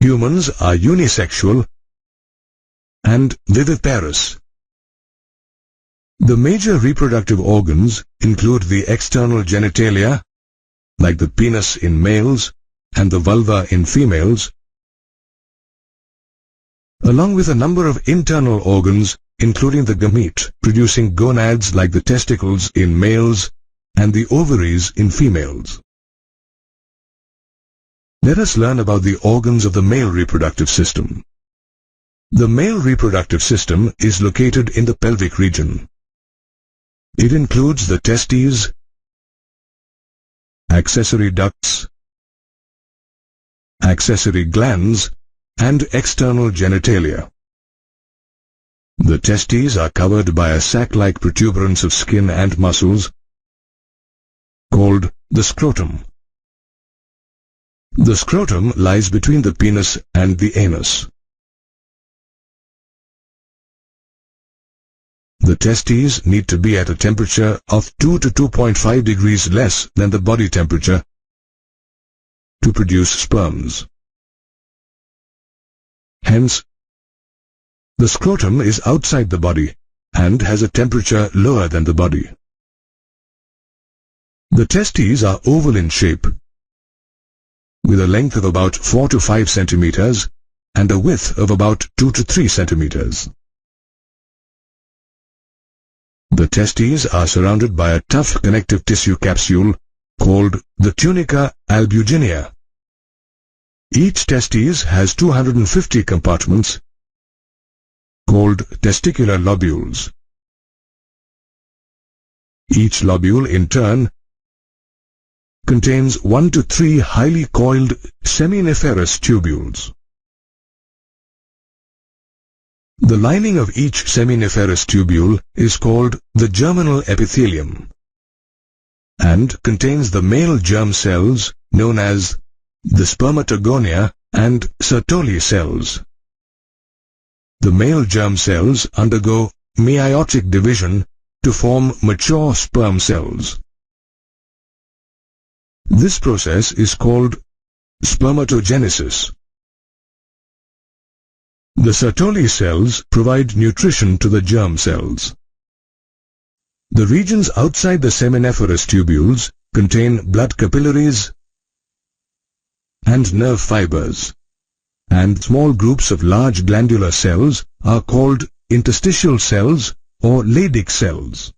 Humans are unisexual and viviparous. The major reproductive organs include the external genitalia, like the penis in males and the vulva in females, along with a number of internal organs including the gamete-producing gonads like the testicles in males and the ovaries in females. Let us learn about the organs of the male reproductive system. The male reproductive system is located in the pelvic region. It includes the testes, accessory ducts, accessory glands, and external genitalia. The testes are covered by a sac-like protuberance of skin and muscles called the scrotum. The scrotum lies between the penis and the anus. The testes need to be at a temperature of 2 to 2.5 degrees less than the body temperature to produce sperms. Hence, the scrotum is outside the body and has a temperature lower than the body. The testes are oval in shape, with a length of about 4 to 5 centimeters and a width of about 2 to 3 centimeters. The testes are surrounded by a tough connective tissue capsule called the tunica albuginea. Each testes has 250 compartments called testicular lobules. Each lobule, in turn, contains 1 to 3 highly coiled seminiferous tubules. The lining of each seminiferous tubule is called the germinal epithelium and contains the male germ cells known as the spermatogonia and Sertoli cells. The male germ cells undergo meiotic division to form mature sperm cells. This process is called spermatogenesis. The Sertoli cells provide nutrition to the germ cells. The regions outside the seminiferous tubules contain blood capillaries and nerve fibers, and small groups of large glandular cells are called interstitial cells or Leydig cells.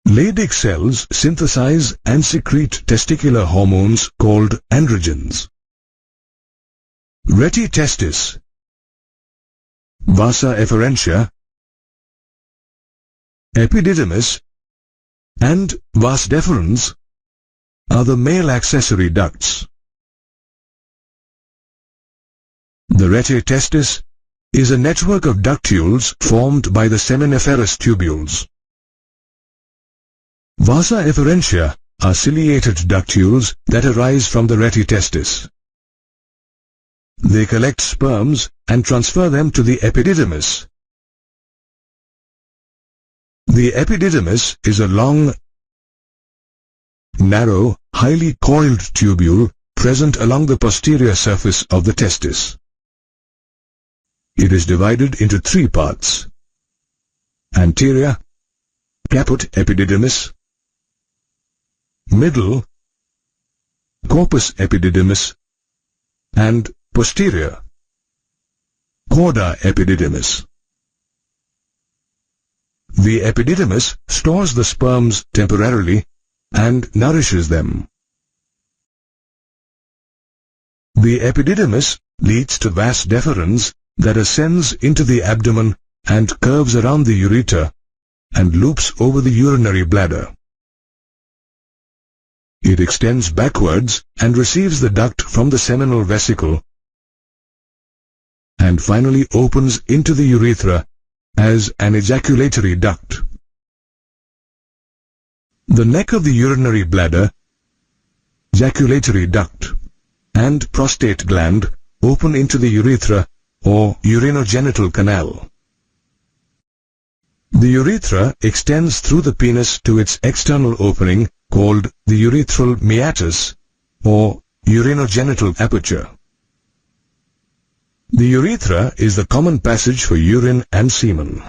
Leydig cells synthesize and secrete testicular hormones called androgens. Reti testis, vasa efferentia, epididymis, and vas deferens are the male accessory ducts. The rete testis is a network of ductules formed by the seminiferous tubules. Vasa efferentia are ciliated ductules that arise from the rete testis. They collect sperms and transfer them to the epididymis. The epididymis is a long, narrow, highly coiled tubule present along the posterior surface of the testis. It is divided into 3 parts: anterior, caput epididymis; middle, corpus epididymis; and posterior, cauda epididymis. The epididymis stores the sperms temporarily and nourishes them. The epididymis leads to vas deferens that ascends into the abdomen and curves around the ureter and loops over the urinary bladder. It extends backwards and receives the duct from the seminal vesicle and finally opens into the urethra as an ejaculatory duct. The neck of the urinary bladder, ejaculatory duct, and prostate gland open into the urethra or urinogenital canal. The urethra extends through the penis to its external opening called the urethral meatus or urinogenital aperture. The urethra is the common passage for urine and semen.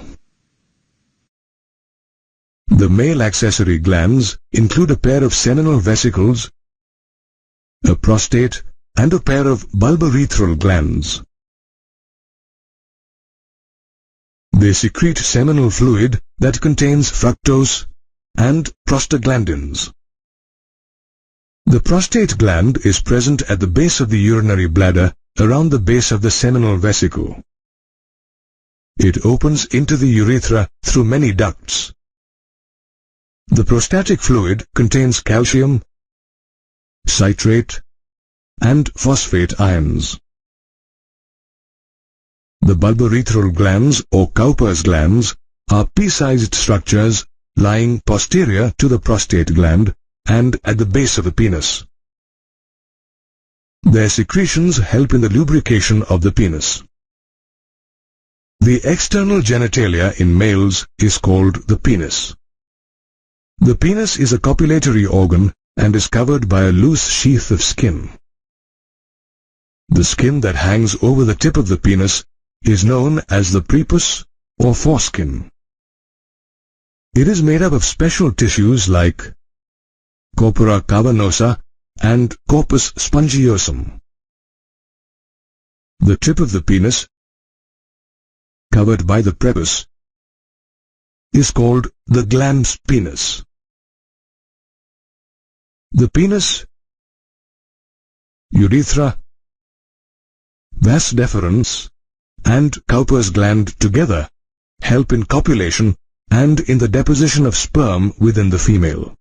The male accessory glands include a pair of seminal vesicles, a prostate, and a pair of bulbourethral glands. They secrete seminal fluid that contains fructose and prostaglandins. The prostate gland is present at the base of the urinary bladder around the base of the seminal vesicle. It opens into the urethra through many ducts. The prostatic fluid contains calcium, citrate, and phosphate ions. The bulbourethral glands or Cowper's glands are pea-sized structures lying posterior to the prostate gland and at the base of the penis. Their secretions help in the lubrication of the penis. The external genitalia in males is called the penis. The penis is a copulatory organ and is covered by a loose sheath of skin. The skin that hangs over the tip of the penis is known as the prepuce or foreskin. It is made up of special tissues like corpora cavernosa and corpus spongiosum. The tip of the penis, covered by the prepuce, is called the glans penis. The penis, urethra, vas deferens, and Cowper's gland together help in copulation and in the deposition of sperm within the female.